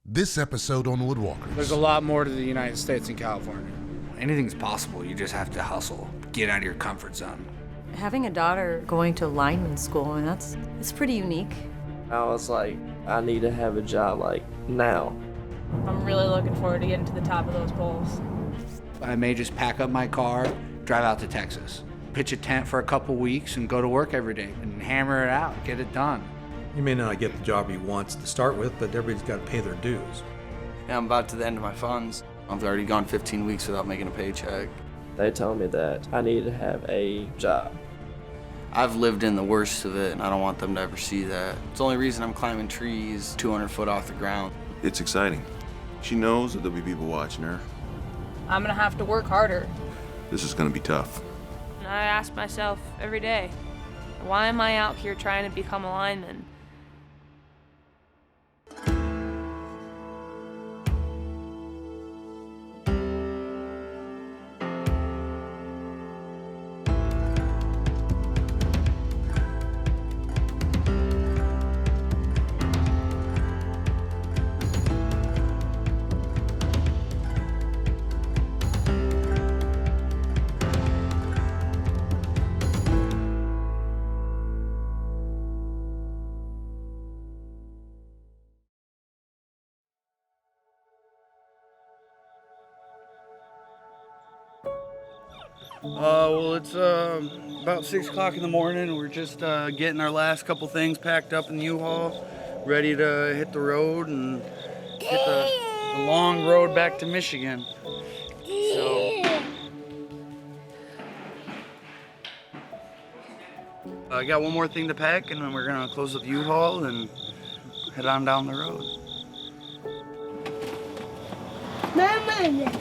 This episode on Woodwalkers. There's a lot more to the United States than California. Anything's possible, you just have to hustle. Get out of your comfort zone. Having a daughter going to lineman school, and it's pretty unique. I was like, I need to have a job like now. I'm really looking forward to getting to the top of those poles. I may just pack up my car, drive out to Texas, pitch a tent for a couple weeks and go to work every day and hammer it out, get it done. You may not get the job he wants to start with, but everybody's got to pay their dues. Yeah, I'm about to the end of my funds. I've already gone 15 weeks without making a paycheck. They told me that I needed to have a job. I've lived in the worst of it, and I don't want them to ever see that. It's the only reason I'm climbing trees 200 foot off the ground. It's exciting. She knows that there'll be people watching her. I'm gonna have to work harder. This is gonna be tough. And I ask myself every day, why am I out here trying to become a lineman? Well, it's about 6 o'clock in the morning. We're just getting our last couple things packed up in the U-Haul, ready to hit the road and hit the long road back to Michigan. So, I got one more thing to pack, and then we're gonna close up the U-Haul and head on down the road. Mama.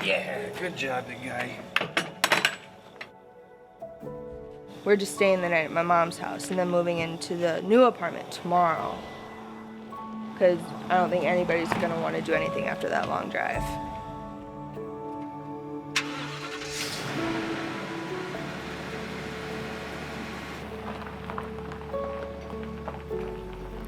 Yeah, good job, big guy. We're just staying the night at my mom's house and then moving into the new apartment tomorrow. Because I don't think anybody's gonna want to do anything after that long drive.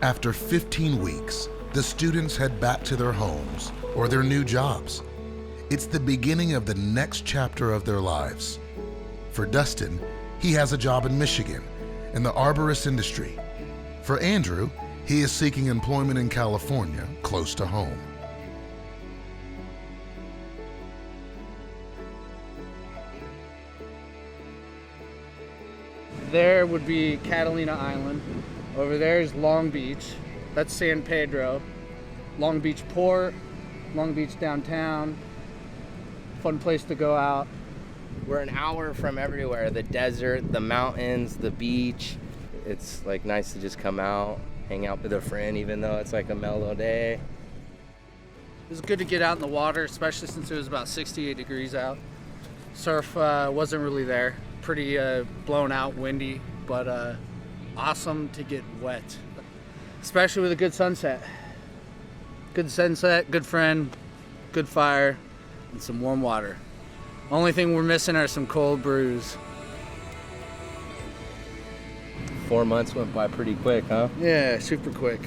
After 15 weeks, the students head back to their homes or their new jobs. It's the beginning of the next chapter of their lives. For Dustin, he has a job in Michigan in the arborist industry. For Andrew, he is seeking employment in California, close to home. There would be Catalina Island. Over there is Long Beach. That's San Pedro. Long Beach Port, Long Beach downtown. Fun place to go out. We're an hour from everywhere, the desert, the mountains, the beach. It's like nice to just come out, hang out with a friend, even though it's like a mellow day. It was good to get out in the water, especially since it was about 68 degrees out. Surf wasn't really there. Pretty blown out, windy, but awesome to get wet, especially with a good sunset. Good sunset, good friend, good fire, and some warm water. Only thing we're missing are some cold brews. 4 months went by pretty quick, huh? Yeah, super quick.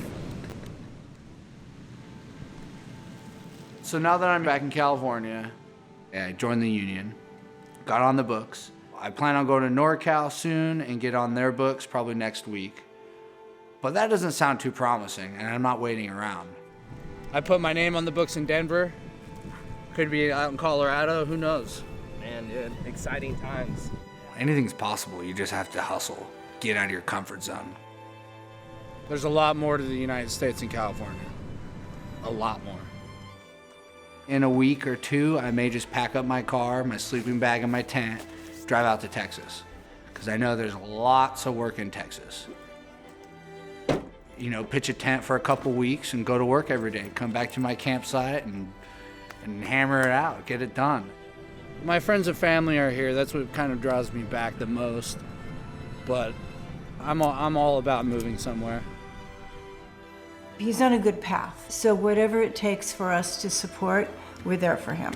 So now that I'm back in California, I joined the union, got on the books. I plan on going to NorCal soon and get on their books probably next week. But that doesn't sound too promising, and I'm not waiting around. I put my name on the books in Denver. Could be out in Colorado, who knows? Man, dude, exciting times. Anything's possible, you just have to hustle. Get out of your comfort zone. There's a lot more to the United States than California. A lot more. In a week or two, I may just pack up my car, my sleeping bag, and my tent, drive out to Texas. Because I know there's lots of work in Texas. You know, pitch a tent for a couple weeks and go to work every day. Come back to my campsite and hammer it out, get it done. My friends and family are here. That's what kind of draws me back the most. But I'm all about moving somewhere. He's on a good path, so whatever it takes for us to support, we're there for him.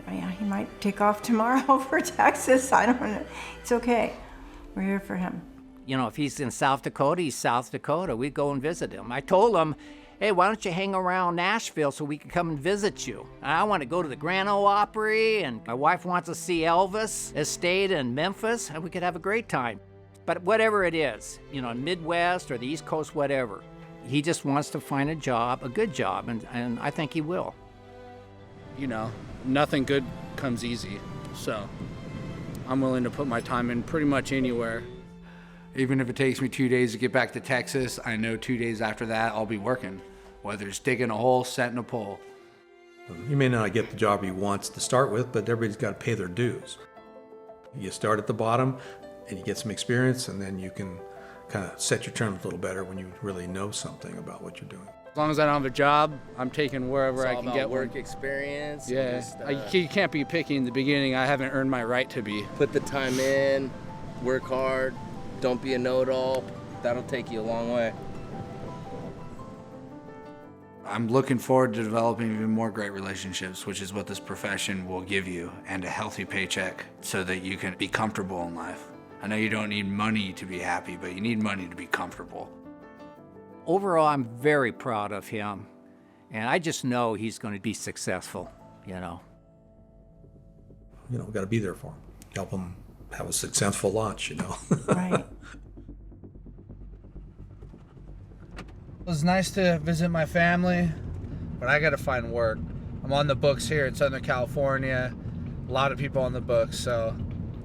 Yeah, he might take off tomorrow for Texas. I don't know. It's okay. We're here for him. You know, if he's in South Dakota, he's South Dakota. We'd go and visit him. I told him, hey, why don't you hang around Nashville so we can come and visit you? I want to go to the Grand Ole Opry, and my wife wants to see Elvis Estate in Memphis, and we could have a great time. But whatever it is, you know, Midwest or the East Coast, whatever, he just wants to find a job, a good job, and I think he will. You know, nothing good comes easy, so I'm willing to put my time in pretty much anywhere. Even if it takes me 2 days to get back to Texas, I know 2 days after that I'll be working, whether it's digging a hole, setting a pole. You may not get the job you want to start with, but everybody's got to pay their dues. You start at the bottom and you get some experience, and then you can kind of set your terms a little better when you really know something about what you're doing. As long as I don't have a job, I'm taking wherever I can get work experience. Yeah, Just, you can't be picky in the beginning. I haven't earned my right to be. Put the time in, work hard, don't be a know-it-all. That'll take you a long way. I'm looking forward to developing even more great relationships, which is what this profession will give you, and a healthy paycheck so that you can be comfortable in life. I know you don't need money to be happy, but you need money to be comfortable. Overall, I'm very proud of him, and I just know he's going to be successful, you know. You know, we've got to be there for him, help him have a successful launch, you know. Right. It was nice to visit my family, but I got to find work. I'm on the books here in Southern California, a lot of people on the books, so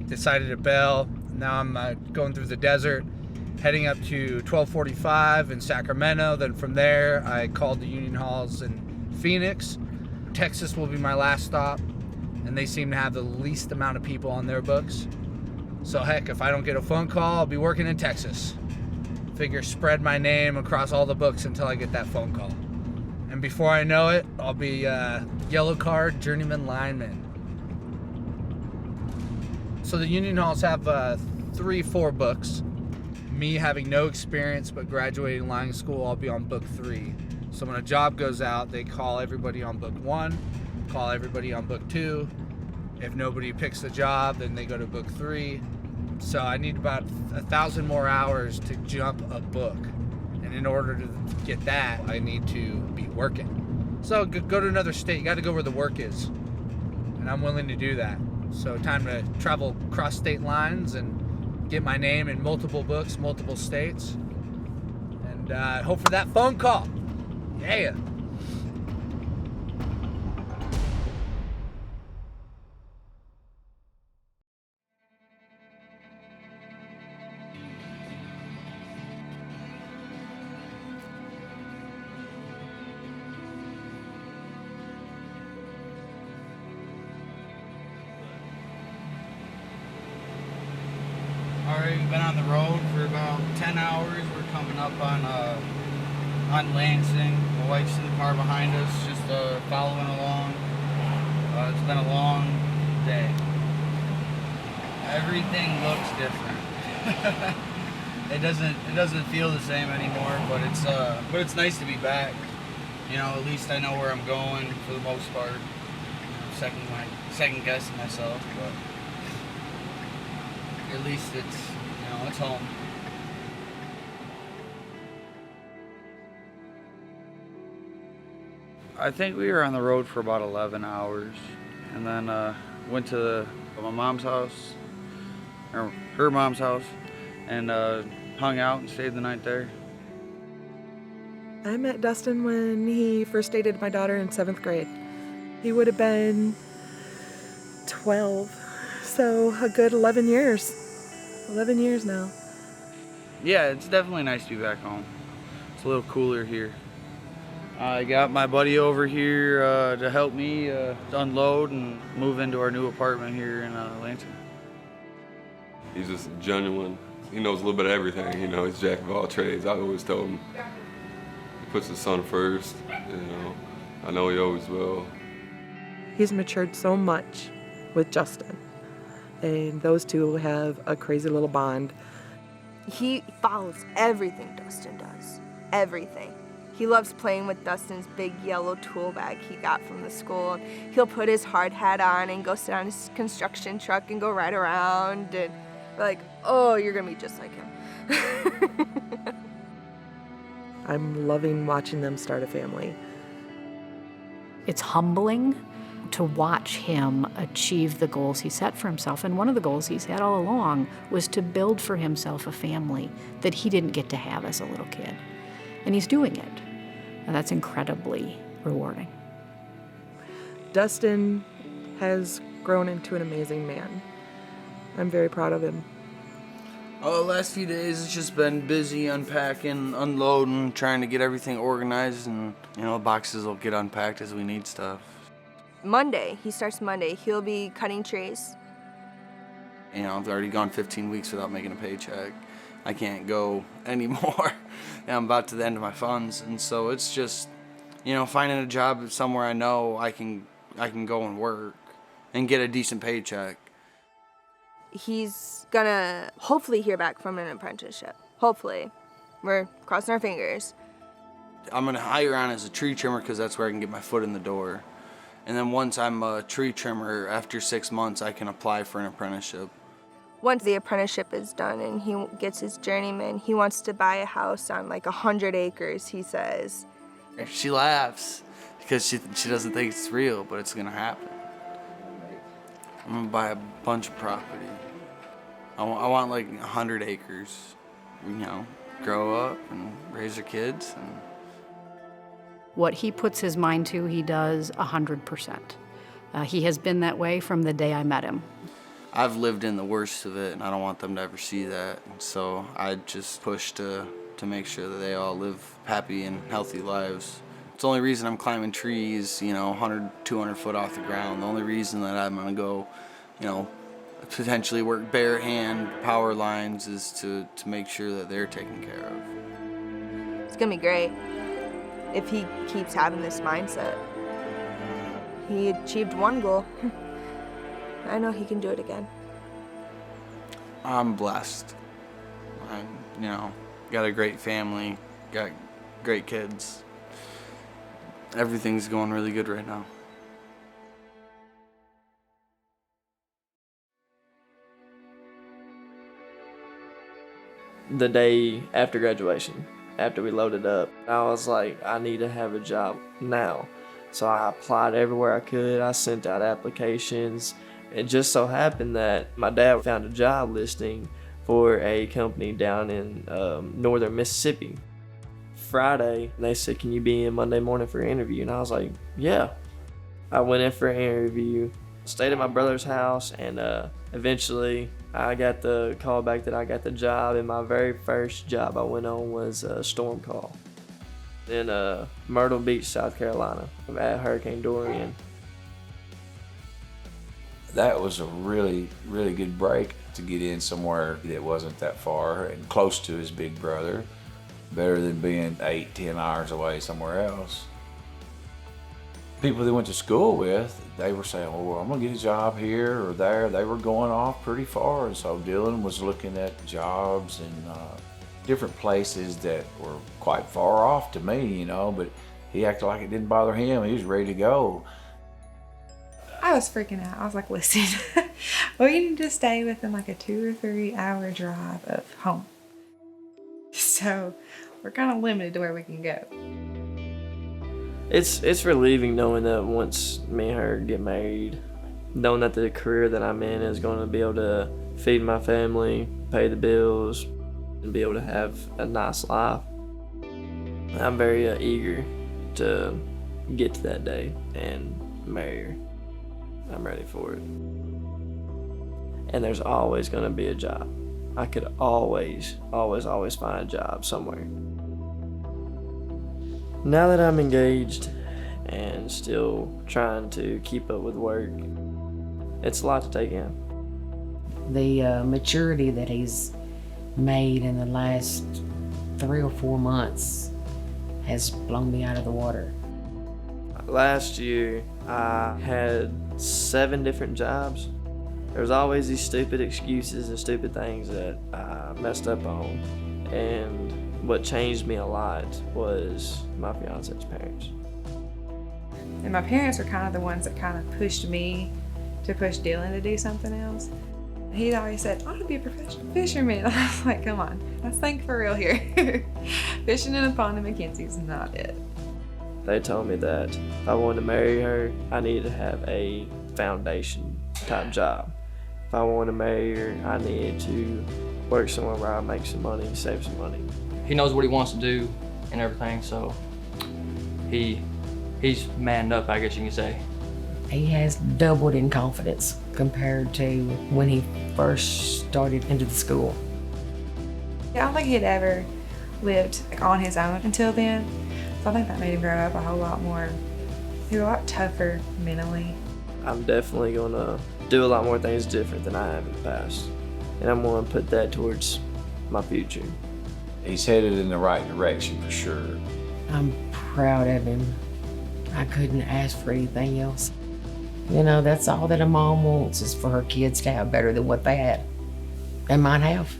decided to bail. Now I'm going through the desert, heading up to 1245 in Sacramento. Then from there, I called the union halls in Phoenix. Texas will be my last stop, and they seem to have the least amount of people on their books. So heck, if I don't get a phone call, I'll be working in Texas. Figure spread my name across all the books until I get that phone call. And before I know it, I'll be yellow card journeyman lineman. So the union halls have 3-4 books. Me having no experience but graduating line school, I'll be on book 3. So when a job goes out, they call everybody on book 1, call everybody on book 2. If nobody picks the job, then they go to book 3. So I need about 1,000 more hours to jump a book. And in order to get that, I need to be working. So go to another state. You got to go where the work is. And I'm willing to do that. So time to travel across state lines and get my name in multiple books, multiple states. And hope for that phone call. Yeah. Alright, we've been on the road for about 10 hours. We're coming up on Lansing. My wife's in the car behind us, just following along. It's been a long day. Everything looks different. It doesn't feel the same anymore, but it's nice to be back. You know, at least I know where I'm going for the most part. Second guessing myself, but at least it's home. I think we were on the road for about 11 hours, and then went to my mom's house, or her mom's house, and hung out and stayed the night there. I met Dustin when he first dated my daughter in 7th grade. He would have been 12, so a good 11 years. 11 years now. Yeah, it's definitely nice to be back home. It's a little cooler here. I got my buddy over here to help me unload and move into our new apartment here in Lansing. He's just genuine. He knows a little bit of everything. You know, he's jack of all trades. I always told him he puts his son first. You know, I know he always will. He's matured so much with Justin, and those two have a crazy little bond. He follows everything Dustin does. Everything. He loves playing with Dustin's big yellow tool bag he got from the school. He'll put his hard hat on and go sit on his construction truck and go ride around. And we're like, oh, you're gonna be just like him. I'm loving watching them start a family. It's humbling to watch him achieve the goals he set for himself. And one of the goals he's had all along was to build for himself a family that he didn't get to have as a little kid. And he's doing it. And that's incredibly rewarding. Dustin has grown into an amazing man. I'm very proud of him. Last few days it's just been busy unpacking, unloading, trying to get everything organized, and boxes will get unpacked as we need stuff. Monday, he starts Monday. He'll be cutting trees. I've already gone 15 weeks without making a paycheck. I can't go anymore. And I'm about to the end of my funds, and so it's just, finding a job somewhere I know I can go and work and get a decent paycheck. He's gonna hopefully hear back from an apprenticeship. Hopefully. We're crossing our fingers. I'm gonna hire on as a tree trimmer because that's where I can get my foot in the door. And then once I'm a tree trimmer, after 6 months, I can apply for an apprenticeship. Once the apprenticeship is done and he gets his journeyman, he wants to buy a house on like 100 acres, he says. She laughs because she doesn't think it's real, but it's gonna happen. I'm gonna buy a bunch of property. I want like 100 acres, grow up and raise their kids. And What he puts his mind to, he does 100%. He has been that way from the day I met him. I've lived in the worst of it, and I don't want them to ever see that. And so I just push to make sure that they all live happy and healthy lives. It's the only reason I'm climbing trees, 100, 200 foot off the ground. The only reason that I'm gonna go, potentially work bare hand power lines is to make sure that they're taken care of. It's gonna be great if he keeps having this mindset. He achieved one goal. I know he can do it again. I'm blessed. Got a great family, got great kids. Everything's going really good right now. The day after graduation, after we loaded up, I was like, I need to have a job now. So I applied everywhere I could. I sent out applications. It just so happened that my dad found a job listing for a company down in northern Mississippi. Friday, they said, can you be in Monday morning for an interview? And I was like, yeah. I went in for an interview, stayed at my brother's house, and eventually I got the call back that I got the job. And my very first job I went on was a storm call in Myrtle Beach, South Carolina, at Hurricane Dorian. That was a really, really good break to get in somewhere that wasn't that far and close to his big brother. Better than being 8-10 hours away somewhere else. People they went to school with, they were saying, well, I'm gonna get a job here or there. They were going off pretty far, and so Dylan was looking at jobs in different places that were quite far off to me, but he acted like it didn't bother him. He was ready to go. I was freaking out. I was like, listen, we need to stay within like a 2 or 3 hour drive of home. So we're kind of limited to where we can go. It's relieving knowing that once me and her get married, knowing that the career that I'm in is going to be able to feed my family, pay the bills, and be able to have a nice life. I'm very eager to get to that day and marry her. I'm ready for it. And there's always going to be a job. I could always find a job somewhere. Now that I'm engaged and still trying to keep up with work, it's a lot to take in. The maturity that he's made in the last 3 or 4 months has blown me out of the water. Last year, I had 7 different jobs. There was always these stupid excuses and stupid things that I messed up on. And what changed me a lot was my fiance's parents. And my parents were kind of the ones that kind of pushed me to push Dylan to do something else. He always said, I want to be a professional fisherman. I was like, come on, let's think for real here. Fishing in a pond in McKenzie's not it. They told me that if I wanted to marry her, I needed to have a foundation type job. If I wanted to marry her, I needed to work somewhere where I make some money, save some money. He knows what he wants to do and everything, so he's manned up, I guess you can say. He has doubled in confidence compared to when he first started into the school. Yeah, I don't think he'd ever lived on his own until then. So I think that made him grow up a whole lot more. He was a lot tougher mentally. I'm definitely gonna do a lot more things different than I have in the past. And I'm gonna put that towards my future. He's headed in the right direction for sure. I'm proud of him. I couldn't ask for anything else. You know, that's all that a mom wants is for her kids to have better than what they had. And might have.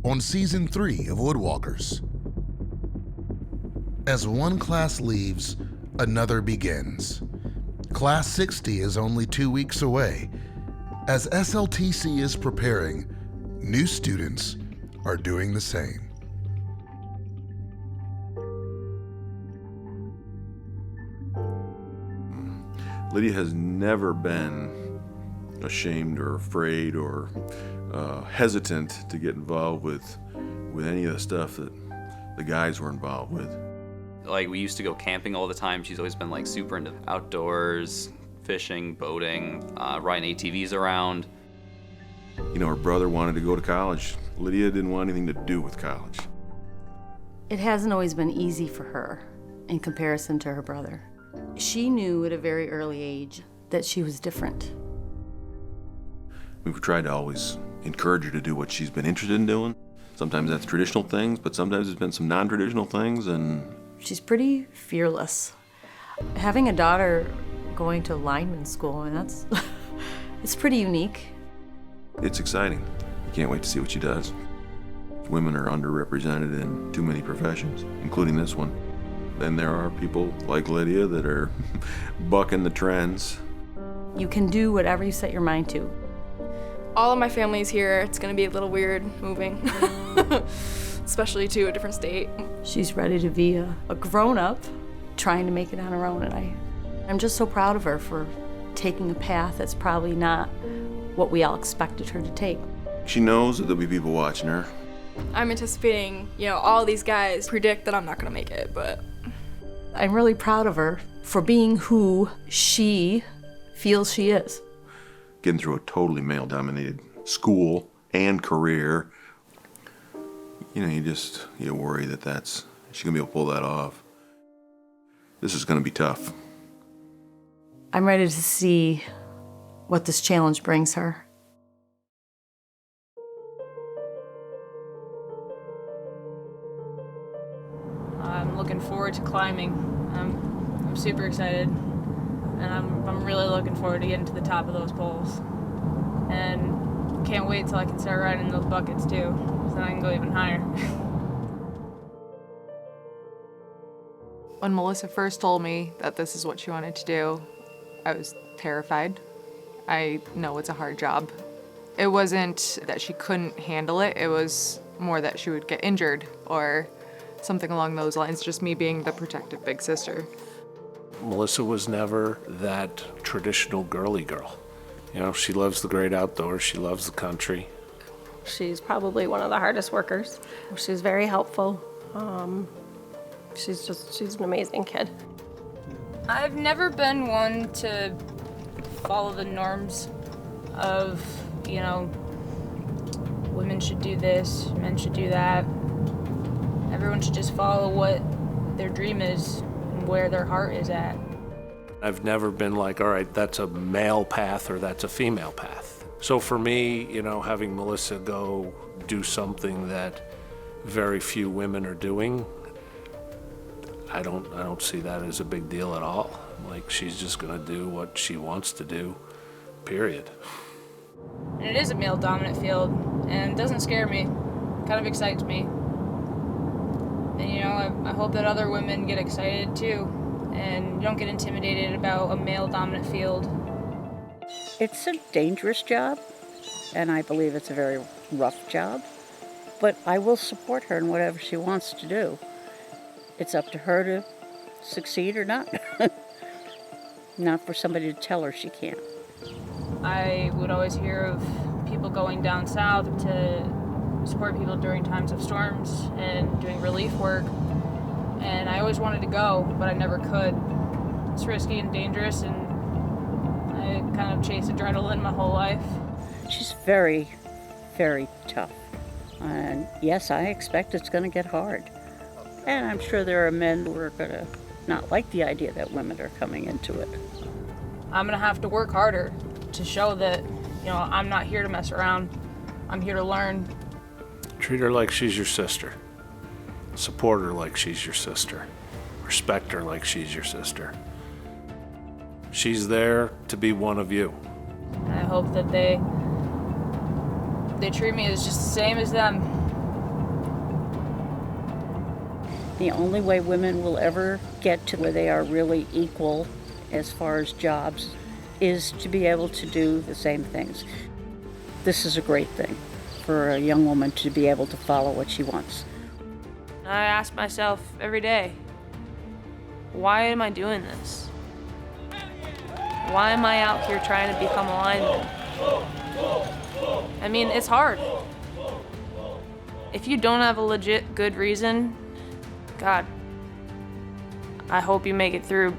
On season 3 of Woodwalkers. As one class leaves, another begins. Class 60 is only 2 weeks away. As SLTC is preparing, new students are doing the same. Lydia has never been ashamed or afraid or hesitant to get involved with any of the stuff that the guys were involved with. Like, we used to go camping all the time. She's always been like super into outdoors, fishing, boating, riding ATVs around. You know, her brother wanted to go to college. Lydia didn't want anything to do with college. It hasn't always been easy for her in comparison to her brother. She knew at a very early age that she was different. We've tried to always encourage her to do what she's been interested in doing. Sometimes that's traditional things, but sometimes it's been some non-traditional things, and She's pretty fearless. Having a daughter going to lineman school, and that's it's pretty unique. it's exciting. You can't wait to see what she does. Women are underrepresented in too many professions, including this one. Then there are people like Lydia that are bucking the trends. You can do whatever you set your mind to. All of my family's here. It's gonna be a little weird moving, especially to a different state. She's ready to be a grown-up, trying to make it on her own, and I'm just so proud of her for taking a path that's probably not what we all expected her to take. She knows that there'll be people watching her. I'm anticipating, all these guys predict that I'm not gonna make it, but I'm really proud of her for being who she feels she is. Getting through a totally male-dominated school and career, you worry that she's gonna be able to pull that off. This is gonna be tough. I'm ready to see what this challenge brings her. I'm looking forward to climbing. I'm super excited, and I'm really looking forward to getting to the top of those poles. And can't wait till I can start riding those buckets too, so then I can go even higher. When Melissa first told me that this is what she wanted to do, I was terrified. I know it's a hard job. It wasn't that she couldn't handle it, it was more that she would get injured or something along those lines, just me being the protective big sister. Melissa was never that traditional girly girl. She loves the great outdoors, she loves the country. She's probably one of the hardest workers. She's very helpful. She's an amazing kid. I've never been one to follow the norms of, women should do this, men should do that. Everyone should just follow what their dream is and where their heart is at. I've never been like, all right, that's a male path or that's a female path. So for me, having Melissa go do something that very few women are doing, I don't see that as a big deal at all. Like, she's just gonna do what she wants to do, period. And it is a male-dominant field, and it doesn't scare me. It kind of excites me. And I hope that other women get excited too, and don't get intimidated about a male-dominant field. It's a dangerous job, and I believe it's a very rough job, but I will support her in whatever she wants to do. It's up to her to succeed or not. Not for somebody to tell her she can't. I would always hear of people going down south to support people during times of storms and doing relief work. And I always wanted to go, but I never could. It's risky and dangerous, and I kind of chased adrenaline my whole life. She's very, very tough. And yes, I expect it's going to get hard. And I'm sure there are men who are going to not like the idea that women are coming into it. I'm gonna have to work harder to show that, I'm not here to mess around. I'm here to learn. Treat her like she's your sister. Support her like she's your sister. Respect her like she's your sister. She's there to be one of you. I hope that they treat me as just the same as them. The only way women will ever get to where they are really equal as far as jobs is to be able to do the same things. This is a great thing for a young woman to be able to follow what she wants. I ask myself every day, why am I doing this? Why am I out here trying to become a lineman? I mean, it's hard. If you don't have a legit good reason, God, I hope you make it through